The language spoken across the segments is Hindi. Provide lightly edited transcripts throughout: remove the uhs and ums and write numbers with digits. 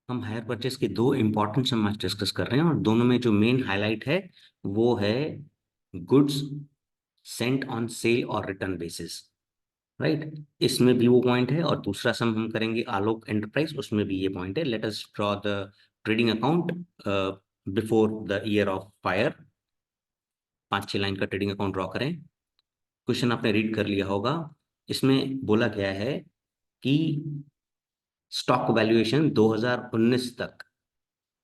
हम हायर परचेस के दो इंपॉर्टेंट सम आज डिस्कस कर रहे हैं और दोनों में जो मेन हाईलाइट है वो है गुड्स सेंट ऑन सेल और रिटर्न बेसिस। राइट, इसमें भी वो पॉइंट है और दूसरा सम हम करेंगे आलोक एंटरप्राइज, उसमें भी ये पॉइंट है। Let us draw the trading account before the year of fire. 5-6 line का ट्रेडिंग अकाउंट ड्रॉ करें। क्वेश्चन आपने रीड कर लिया होगा। इसमें बोला गया है कि स्टॉक वैल्यूएशन 2019 तक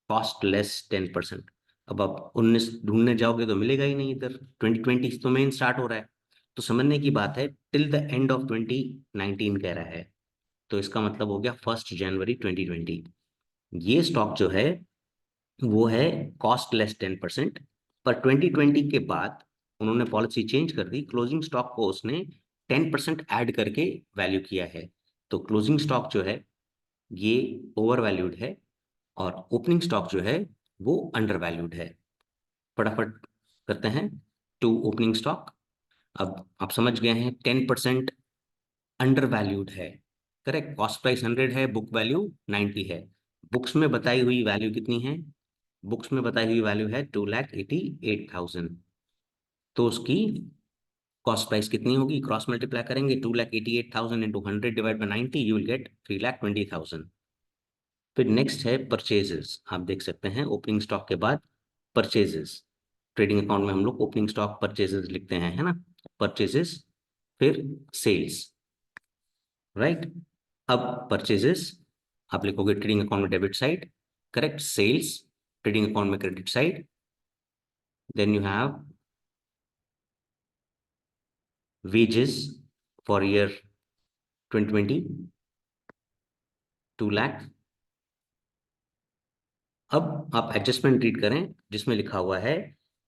कॉस्ट लेस 10%। अब आप 19 ढूंढने जाओगे तो मिलेगा ही नहीं, इधर 2020 तो मेन स्टार्ट हो रहा है। तो समझने की बात है, टिल द एंड ऑफ 2019 कह रहा है, तो इसका मतलब हो गया 1 जनवरी 2020। ये स्टॉक जो है वो है कॉस्ट लेस 10%। पर 2020 के बाद उन्होंने पॉलिसी चेंज कर दी, क्लोजिंग स्टॉक को उसने 10% ऐड करके वैल्यू किया है। तो क्लोजिंग स्टॉक जो है ये ओवर वैल्यूड है और ओपनिंग स्टॉक जो है वो अंडर वैल्यूड है। फटाफट करते हैं टू ओपनिंग स्टॉक। अब आप समझ गए हैं 10% अंडर वैल्यूड है। करेक्ट, कॉस्ट प्राइस 100 है, बुक वैल्यू 90 है। बुक्स में बताई हुई वैल्यू कितनी है? बुक्स में बताई हुई वैल्यू है 2,88,000। तो उसकी कॉस्ट प्राइस कितनी होगी? क्रॉस मल्टीप्लाई करेंगे, 2,88,000 into 100 divide by 90, you will get 3,20,000। फिर नेक्स्ट है परचेजेस। आप देख सकते हैं ओपनिंग स्टॉक के बाद परचेजेस। ट्रेडिंग अकाउंट में हम लोग ओपनिंग स्टॉक परचेजेस लिखते हैं, है ना? परचेजेस, फिर सेल्स। राइट, अब परचेजेस आप लिखोगे ट्रेडिंग अकाउंट में debit side, correct. Sales trading account में credit side. Then you have wages for year 2020, 2 lakh. अब आप एडजस्टमेंट रीड करें जिसमें लिखा हुआ है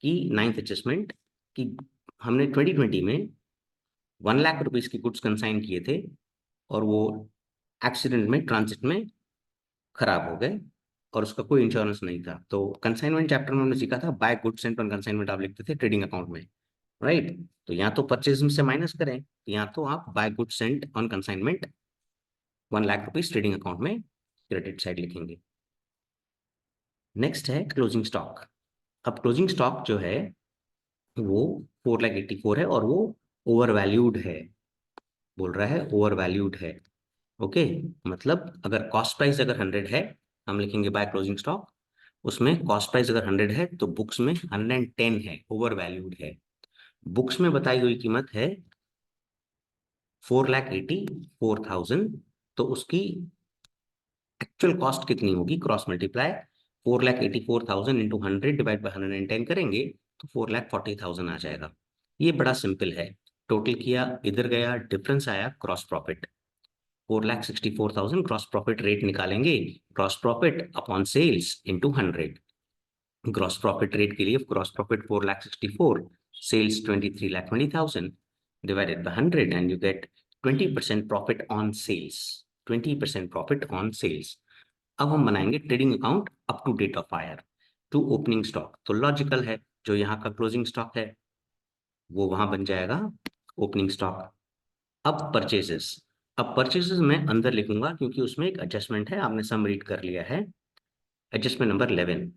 कि नाइन्थ एडजस्टमेंट, कि हमने 2020 में 1 लाख रुपीज की गुड्स कंसाइन किए थे और वो एक्सीडेंट में, ट्रांजिट में खराब हो गए और उसका कोई इंश्योरेंस नहीं था। तो कंसाइनमेंट चैप्टर में हमने सीखा था by goods sent on consignment आप लिखते थे ट्रेडिंग अकाउंट में। राइट, तो यहाँ तो परचेज में से माइनस करें, यहाँ तो आप by goods sent on consignment 1 lakh rupees trading account में क्रेडिट साइड लिखेंगे। नेक्स्ट है क्लोजिंग स्टॉक। अब क्लोजिंग स्टॉक जो है वो 4,84,000 है और वो ओवर वैल्यूड है। बोल रहा है ओवर वैल्यूड है। ओके, मतलब अगर कॉस्ट प्राइस अगर 100 है, हम लिखेंगे बाय क्लोजिंग स्टॉक। उसमें कॉस्ट प्राइस अगर 100 है तो बुक्स में 110 है, ओवर वैल्यूड है। बुक्स में बताई हुई कीमत है 4,84,000। तो उसकी एक्चुअल कॉस्ट कितनी होगी? Cross multiply 4,84,000 into 100 divide by 110 करेंगे तो 4,40,000 आ जाएगा। ये बड़ा सिंपल है। टोटल किया, इधर गया, डिफरेंस आया, gross profit 4,64,000। Gross profit rate निकालेंगे, gross profit upon sales into 100। Gross profit rate के लिए gross profit 4,64,000, sales 23,20,000 divided by 100 and you get 20% profit on sales. 20% profit on sales. अब हम बनाएंगे trading account up to date of fire to opening stock. तो लॉजिकल है, जो यहाँ का क्लोजिंग स्टॉक है वो वहां बन जाएगा ओपनिंग स्टॉक। अब परचेजेस। अब परचेजेस मैं अंदर लिखूंगा क्योंकि उसमें एक एडजस्टमेंट है, आपने सम रीड कर लिया है। एडजस्टमेंट नंबर 11,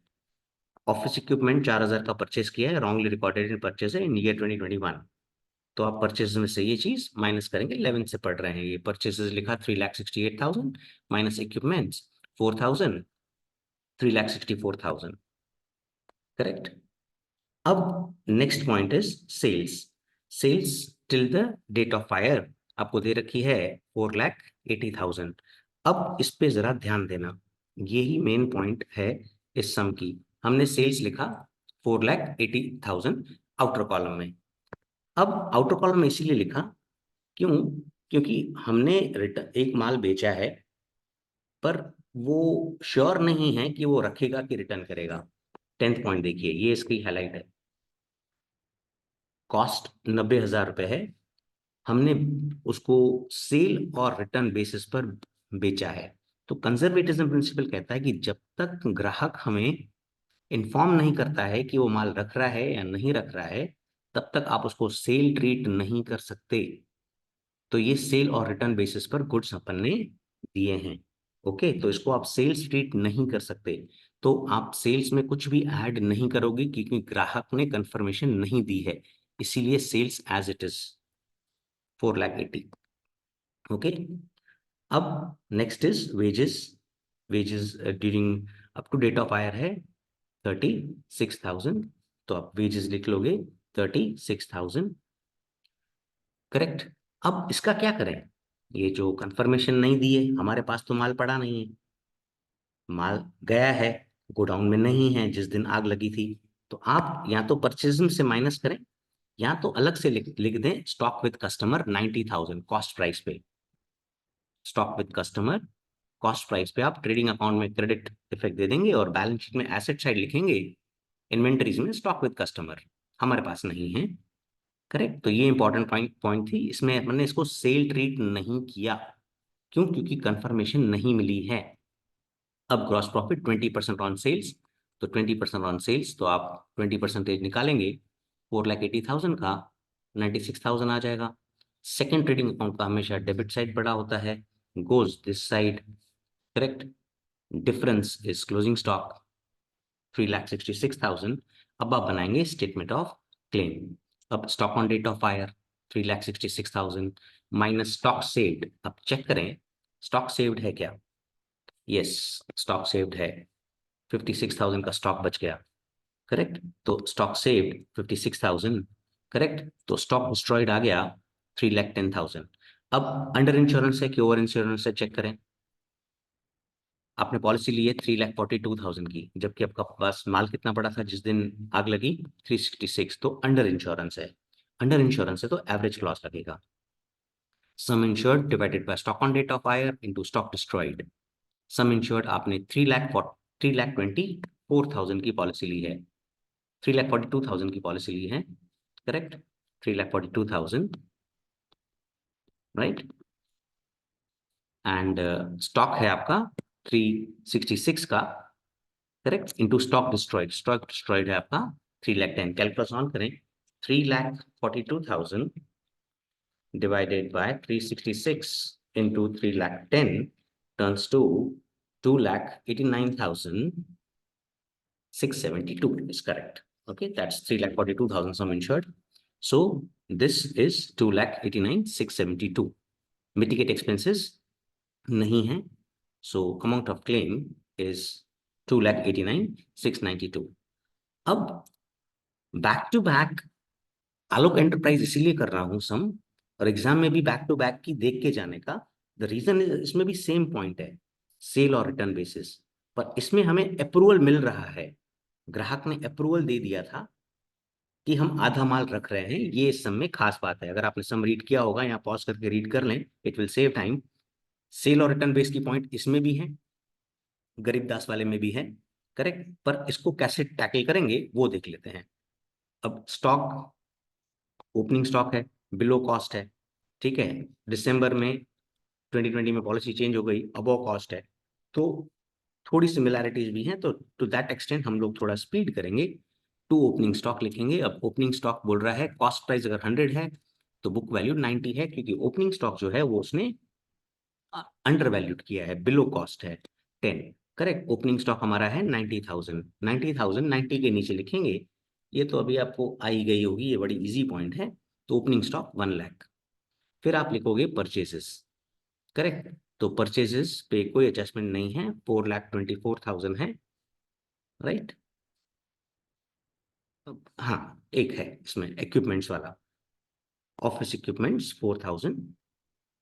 ऑफिस इक्विपमेंट 4,000 का परचेस किया है, रॉन्गली रिकॉर्डेड इन परचेज है इन ईयर 2021। तो आप परचेज में से ये चीज माइनस करेंगे। 11 से पढ़ रहे हैं, ये परचेजेस लिखा 3,68,000 माइनस इक्विपमेंट्स 4,000, 3,64,000। करेक्ट। अब next point is sales. Sales till the date of fire आपको दे रखी है 4,80,000। अब इस पे जरा ध्यान देना, यही मेन पॉइंट है इस सम की। हमने सेल्स लिखा 4,80,000 आउटर कॉलम में। अब आउटर कॉलम में इसीलिए लिखा, क्यों? क्योंकि हमने रिटर्न एक माल बेचा है, पर वो श्योर नहीं है कि वो रखेगा कि रिटर्न करेगा। 10th पॉइंट देखिए, ये इसकी हाईलाइट है। कॉस्ट 90,000 रुपये है, हमने उसको सेल और रिटर्न बेसिस पर बेचा है। तो कंजर्वेटिज्म प्रिंसिपल कहता है कि जब तक ग्राहक हमें इन्फॉर्म नहीं करता है कि वो माल रख रहा है या नहीं रख रहा है, तब तक आप उसको सेल ट्रीट नहीं कर सकते। तो ये सेल और रिटर्न बेसिस पर गुड्स अपन ने दिए हैं। ओके, तो इसको आप सेल्स ट्रीट नहीं कर सकते। तो आप सेल्स में कुछ भी ऐड नहीं करोगे क्योंकि ग्राहक ने कंफर्मेशन नहीं दी है, इसीलिए sales as it is 4,80,000। Okay, अब next is wages. Wages during up to date of fire है 36,000, तो आप वेजेस लिख लोगे 36,000। करेक्ट। अब इसका क्या करें, ये जो कंफर्मेशन नहीं दी है, हमारे पास तो माल पड़ा नहीं है, माल गया है, गोडाउन में नहीं है जिस दिन आग लगी थी। तो आप या तो परचेजिंग से माइनस करें, या तो अलग से लिख दें stock with customer 90,000 cost price पे। Stock with customer cost price पे आप ट्रेडिंग अकाउंट में क्रेडिट इफेक्ट दे देंगे और बैलेंस शीट में एसेट साइड लिखेंगे इन्वेंटरीज में स्टॉक विद कस्टमर, हमारे पास नहीं है। करेक्ट, तो ये इंपॉर्टेंट पॉइंट थी, इसमें हमने इसको सेल ट्रीट नहीं किया। क्यों? क्योंकि कंफर्मेशन नहीं मिली है। अब ग्रॉस प्रॉफिट 20% ऑन सेल्स, तो 20% ऑन सेल्स, तो आप 20% निकालेंगे 4,80,000 का 96,000 आ जाएगा। सेकेंड ट्रेडिंग अकाउंट का हमेशा डेबिट साइड बड़ा होता है, goes this side. Correct, difference is closing stock 3,66,000। अब आप बनाएंगे स्टेटमेंट ऑफ क्लेम। अब stock on date of fire 3,66,000 minus stock saved. अब चेक करें स्टॉक सेव्ड है क्या। यस, स्टॉक सेव्ड है, 56,000 का स्टॉक बच गया। करेक्ट, तो स्टॉक सेव्ड 56,000। करेक्ट, तो स्टॉक डिस्ट्रॉयड आ गया 3,10,000। अब अंडर इंश्योरेंस है कि ओवर इंश्योरेंस है चेक करें। आपने पॉलिसी ली है 3,42,000 की, जबकि आपका पास माल कितना पड़ा था जिस दिन आग लगी, 366, तो अंडर इंश्योरेंस है। अंडर इंश्योरेंस है तो एवरेज लॉस लगेगा। Sum insured divided by stock on date of fire into stock destroyed. Sum insured आपने 3,24,000 की पॉलिसी ली है, 3,42,000 की पॉलिसी ली है। Correct, 3,42,000, right. एंड स्टॉक है आपका 366 का। करेक्ट, इंटू स्टॉक डिस्ट्रॉयड है आपका 3,10,000। कैलकुलेशन ऑन करें, 3,42,000 divided by 366 into 3,10,000 turns to 2,89,672 is correct. Okay, that's 3,42,000 sum insured. So this is 2,89,672. Mitigate expenses नहीं है, so amount of claim is 2,89,692. अब back to back Alok enterprise इसीलिए कर रहा हूं सम, और एग्जाम में भी बैक टू बैक की देख के जाने का द रीजन इज, इसमें भी सेम पॉइंट है, सेल और रिटर्न बेसिस। पर इसमें हमें अप्रूवल मिल रहा है, ग्राहक ने अप्रूवल दे दिया था कि हम आधा माल रख रहे हैं, ये इस सम में खास बात है। अगर आपने सम रीड किया होगा या पॉज करके रीड कर लें, it will save time. Sale और रिटर्न बेस की पॉइंट इसमें भी है, गरीबदास वाले में भी है। करेक्ट, पर इसको कैसे टैकल करेंगे वो देख लेते हैं। अब स्टॉक ओपनिंग स्टॉक है, बिलो कॉस्ट है, ठीक है। दिसंबर में 2020 में पॉलिसी चेंज हो गई, अबव कॉस्ट है, तो थोड़ी सिमिलैरिटीज भी हैं, तो टू दैट एक्सटेंट हम लोग थोड़ा स्पीड करेंगे, टू ओपनिंग स्टॉक लिखेंगे। अब ओपनिंग स्टॉक बोल रहा है कॉस्ट प्राइस अगर 100 है तो बुक वैल्यू 90 है, क्योंकि ओपनिंग स्टॉक जो है वो उसने अंडर वैल्यूड किया है, बिलो कॉस्ट है 10। करेक्ट, ओपनिंग स्टॉक हमारा है 90,000, 90,000 90 के नीचे लिखेंगे। ये तो अभी आपको आई गई होगी, ये बड़ी इजी पॉइंट है। तो ओपनिंग स्टॉक 1,00,000, फिर आप लिखोगे परचेजेस। करेक्ट, तो परचेजेस पे कोई एडजस्टमेंट नहीं है, 4,24,000 है, राइट। हाँ, एक है इसमें इक्विपमेंट्स वाला, ऑफिस इक्विपमेंट्स 4,000।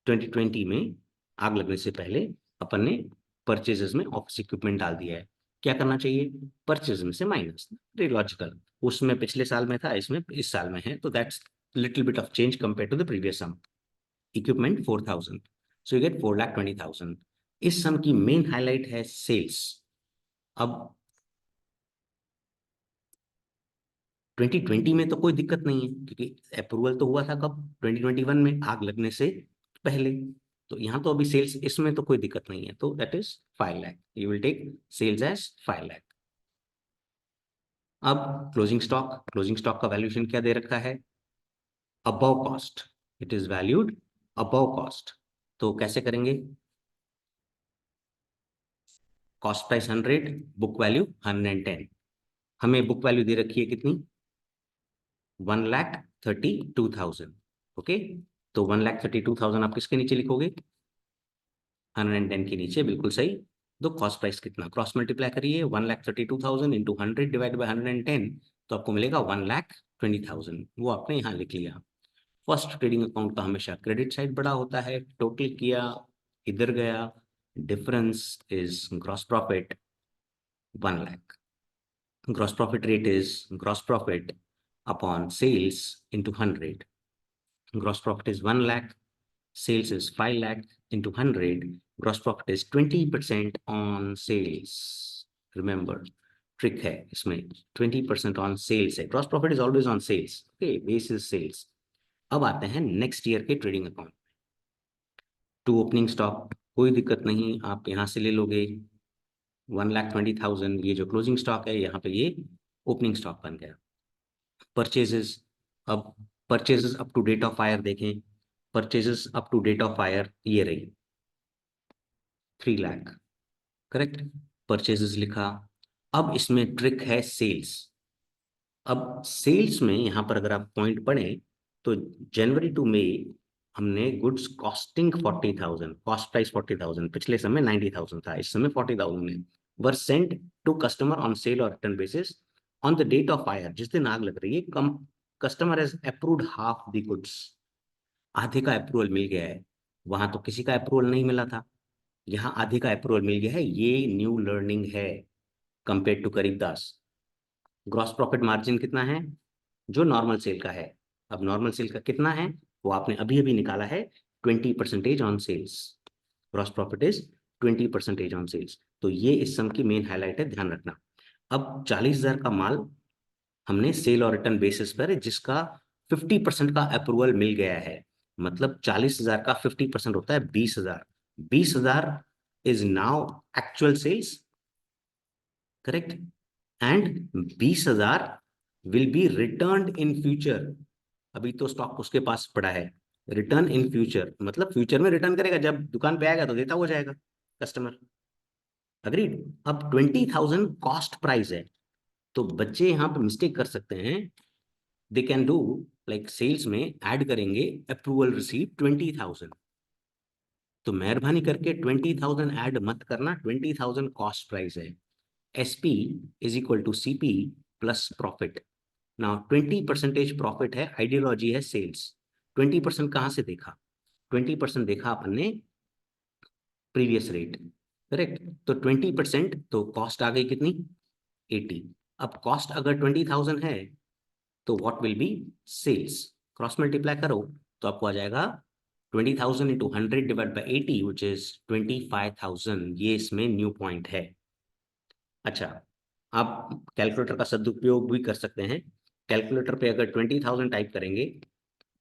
2020 में आग लगने से पहले अपन ने परचेजेस में ऑफिस इक्विपमेंट डाल दिया है। क्या करना चाहिए, परचेज में से माइनस, लॉजिकल। उसमें पिछले साल में था, इसमें इस साल में है, तो that's little bit of change compare to the previous sum. Equipment 4,000, so you get 4,20,000। इस सम की मेन हाईलाइट है सेल्स। अब 2020 में तो कोई दिक्कत नहीं है, क्योंकि अप्रूवल तो हुआ था कब, 2021 में आग लगने से पहले। तो यहाँ तो अभी सेल्स, इसमें तो कोई दिक्कत नहीं है, तो that is 5,00,000, you will take sales as 5,00,000। अब क्लोजिंग स्टॉक का वैल्यूएशन क्या दे रखा है, above cost, it is valued above cost. तो कैसे करेंगे, कॉस्ट प्राइस 100, बुक वैल्यू 110। हमें बुक वैल्यू दे रखी है कितनी? 1,32,000। ओके, तो 1,32,000 आप किसके नीचे लिखोगे? 110 के नीचे, बिल्कुल सही। तो कॉस्ट प्राइस कितना? क्रॉस मल्टीप्लाई करिए, 1,32,000 इंटू 100 डिवाइड बाई 110, तो आपको मिलेगा 1,20,000। वो आपने यहाँ लिख लिया। फर्स्ट ट्रेडिंग अकाउंट का हमेशा क्रेडिट साइड बड़ा होता है। टोटल किया, इधर गया, difference is gross profit 1,00,000। Gross profit rate is gross profit upon sales into 100. Gross profit is 1,00,000, sales is 5,00,000 into 100. Gross profit is 20% on sales. Remember, trick है इसमें, 20% on sales है। Gross profit is always on sales. Okay, base is sales. अब आते हैं नेक्स्ट ईयर के trading account. To opening stock, कोई दिक्कत नहीं, आप यहाँ से ले लोगे 1,20,000। ये जो क्लोजिंग स्टॉक है, यहाँ पे ये ओपनिंग स्टॉक बन गया। परचेजेस, अब purchases up to date of fire देखें। Purchases up to date of fire ये रही 3,00,000, करेक्ट। परचेजेस लिखा। अब इसमें ट्रिक है सेल्स। अब सेल्स में यहाँ पर अगर आप पॉइंट पढ़ें तो जनवरी टू मई हमने गुड्स कॉस्टिंग 40,000, कॉस्ट प्राइस 40,000, पिछले समय 90,000 था, इस समय 40,000 है, were sent to customer on sale और return basis on the date of fire. जिस दिन आग लग रही है, customer has approved half the goods, आधे का अप्रूवल मिल गया है। वहां तो किसी का अप्रूवल नहीं मिला था, यहाँ आधे का अप्रूवल मिल गया है। ये न्यू लर्निंग है कंपेयर टू करीबदास। ग्रॉस प्रॉफिट मार्जिन कितना है? जो नॉर्मल सेल का है। अब नॉर्मल सेल का कितना है वो आपने अभी अभी निकाला है, 20% on sales. Gross profit is 20% on sales. तो ये इस सम की मेन हाईलाइट है, ध्यान रखना। अब 40,000 का माल हमने सेल और रिटर्न बेसिस पर, जिसका 50% का अप्रूवल मिल गया है, मतलब 40,000 का 50% होता है 20,000। 20,000 is now actual sales, correct. And 20,000 will be return in future. अभी तो स्टॉक उसके पास पड़ा है, रिटर्न इन फ्यूचर मतलब फ्यूचर में रिटर्न करेगा, जब दुकान पे आएगा तो देता हो जाएगा कस्टमर। अग्रीड। अब 20,000 कॉस्ट प्राइस है, तो बच्चे यहाँ पे मिस्टेक कर सकते हैं। They can do like sales में ऐड करेंगे अप्रूवल रिसीव 20,000, तो मेहरबानी करके 20,000 ऐड मत करना। 20,000 कॉस्ट प्राइस है। SP is equal to CP plus profit. Now 20% profit है, आइडियोलॉजी है सेल्स। 20% कहाँ से देखा? 20% देखा अपन ने प्रीवियस रेट, करेक्ट। तो 20%, तो कॉस्ट आ गई कितनी? 80। अब कॉस्ट अगर 20,000 है तो what will be sales? Cross multiply करो तो आपको आ जाएगा 20,000 into 100 divide by 80 which is 25,000। ये इसमें न्यू पॉइंट है। अच्छा, आप कैलकुलेटर का सदुपयोग भी कर सकते हैं। कैलकुलेटर पे अगर 20,000 टाइप करेंगे,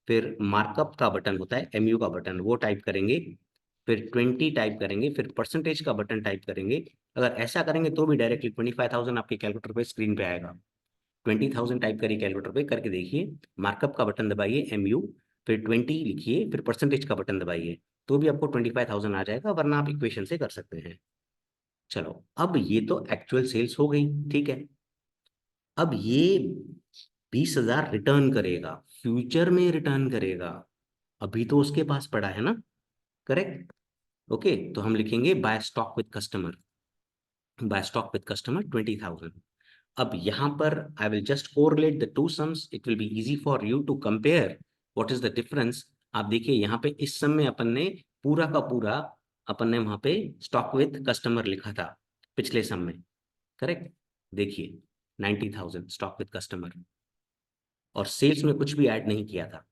फिर मार्कअप का बटन होता है MU का बटन, वो टाइप करेंगे, फिर 20 टाइप करेंगे, फिर परसेंटेज का बटन टाइप करेंगे। अगर ऐसा करेंगे तो भी डायरेक्टली 25,000 आपके कैलकुलेटर पे स्क्रीन पे आएगा। 20,000 टाइप करिए कैलकुलेटर पे, करके देखिए, मार्कअप का बटन दबाइए MU, फिर 20 लिखिए, फिर परसेंटेज का बटन दबाइए, तो भी आपको 25,000 आ जाएगा, वरना आप इक्वेशन से कर सकते हैं। चलो, अब ये तो एक्चुअल सेल्स हो गई, ठीक है। अब ये 20,000 रिटर्न करेगा, फ्यूचर में रिटर्न करेगा, अभी तो उसके पास पड़ा है ना, करेक्ट। ओके, तो हम लिखेंगे by stock with customer, by stock with customer 20,000। अब यहाँ पर I will just correlate the two sums, it will be easy for you to compare what is the difference. आप देखिए यहाँ पे इस सम में अपन ने पूरा का पूरा, अपन ने वहां पे स्टॉक विद कस्टमर लिखा था पिछले सम में, करेक्ट। देखिए 90,000 स्टॉक विद कस्टमर, और सेल्स में कुछ भी ऐड नहीं किया था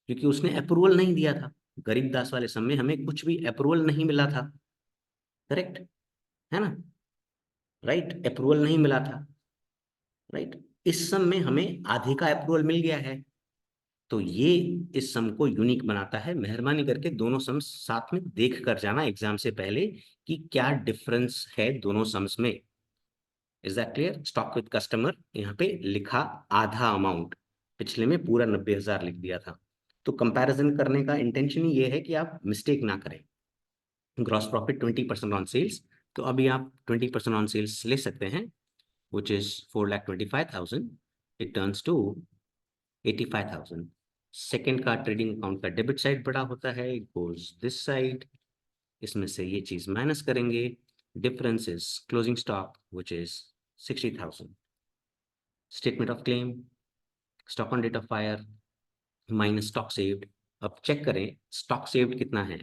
क्योंकि उसने अप्रूवल नहीं दिया था। गरीबदास वाले सम में हमें कुछ भी अप्रूवल नहीं मिला था, करेक्ट है ना, राइट। अप्रूवल नहीं मिला था, राइट। इस सम में हमें आधे का अप्रूवल मिल गया है, तो ये इस सम को यूनिक बनाता है। मेहरबानी करके दोनों सम्स साथ में देख कर जाना एग्जाम से पहले कि क्या डिफरेंस है दोनों सम्स में। Is that clear? Stock with customer यहाँ पे लिखा आधा अमाउंट, पिछले में पूरा 90,000 लिख दिया था। तो कंपैरिजन करने का इंटेंशन ही ये है कि आप मिस्टेक ना करें। ग्रॉस प्रॉफिट 20% ऑन सेल्स, तो अभी आप 20% ऑन सेल्स ले सकते हैं, which is 4,25,000. It turns to 85,000. Second का ट्रेडिंग अकाउंट का डेबिट साइड बड़ा होता है, goes this side. इसमें से ये चीज माइनस करेंगे, difference is closing stock which is 60,000. Statement of claim, stock on date of fire minus stock saved. अब चेक करें स्टॉक सेव्ड कितना है.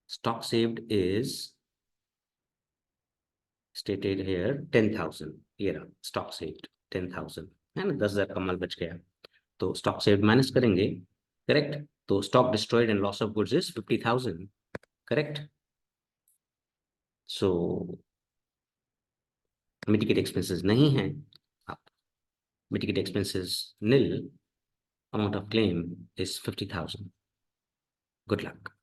Stock saved is stated here 10,000. ये रहा स्टॉक सेव्ड 10,000 है ना, 10,000 का माल बच गया. तो स्टॉक सेव्ड माइनस करेंगे, करेक्ट. तो stock destroyed and loss of goods is 50,000, correct. So mitigate expenses नहीं है, आप mitigate expenses nil, amount of claim is 50,000. Good luck.